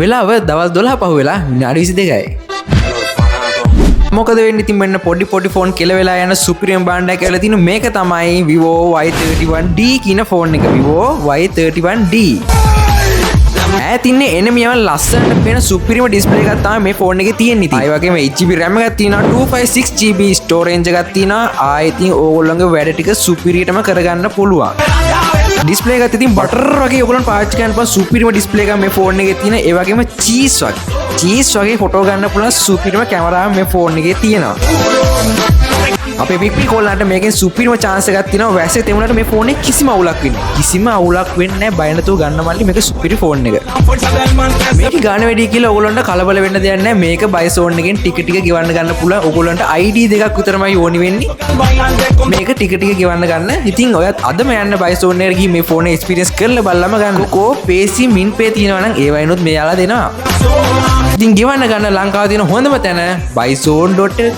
වෙලාව දවල් 12 පහු වෙලා විනාඩි 22යි. මොකද වෙන්නේ ඉතින් මෙන්න පොඩි ෆෝන් කෙල වෙලා යන සුපිරියම් බාණ්ඩයක් කියලා තිනු මේක තමයි Vivo Y31D කියන ෆෝන් එක. Vivo Y31D. ඈතින්නේ එනමියම ලස්සනට පේන සුපිරිම ඩිස්ප්ලේ එකක් තමයි මේ ෆෝන් එකේ තියෙන්නේ. ඉතින් ඒ වගේම 8GB RAM එකක් තියෙනවා, 256GB ස්ටෝරේජ් එකක් තියෙනවා. ඉතින් ඕගොල්ලෝගේ වැඩ ටික සුපිරියටම කරගන්න පුළුවන්. ඩිස්ප්ලේ එකත් ඉතින් බටර් වගේ ඔයගොල්ලෝ පාවිච්චි කරන්න පුළුවන් සුපිරිම ඩිස්ප්ලේ එකක් මේ ෆෝන් එකේ තියෙන. ඒ වගේම චීස් වගේ ෆොටෝ ගන්න පුළුවන් සුපිරිම කැමරාව මේ ෆෝන් එකේ තියෙනවා. අපේ පිපි කොල්ලන්ට මේකෙන් සුපිරිම chance එකක් තියෙනවා. වැස්සේ තෙමුණට මේ ෆෝන් එකේ කිසිම අවුලක් වෙන්නේ නැහැ. බය නැතුව ගන්න මල්ලි මේක සුපිරි ෆෝන් එක. මේක ගන්න වැඩි කියලා ඔයගොල්ලන්ට කලබල වෙන්න දෙයක් නැහැ. මේක බයි සෝන් එකෙන් ටික ගෙවන්න ගන්න පුළුවන්. ඔයගොල්ලන්ට ID දෙකක් විතරමයි ඕනි වෙන්නේ. මේක ටික ගෙවන්න ගන්න. ඉතින් ඔයත් අදම යන්න බයි සෝන් එකට ගිහින් මේ ෆෝන් එක එක්ස්පීරියන්ස් කරලා බලලම ගන්න. PC මින් පේ තියෙනවා නම් ඒ වයින්ොත් මේ යාලා දෙනවා. ඉතින් ගෙවන්න ගන්න ලංකාවේ තියෙන හොඳම තැන bison.lk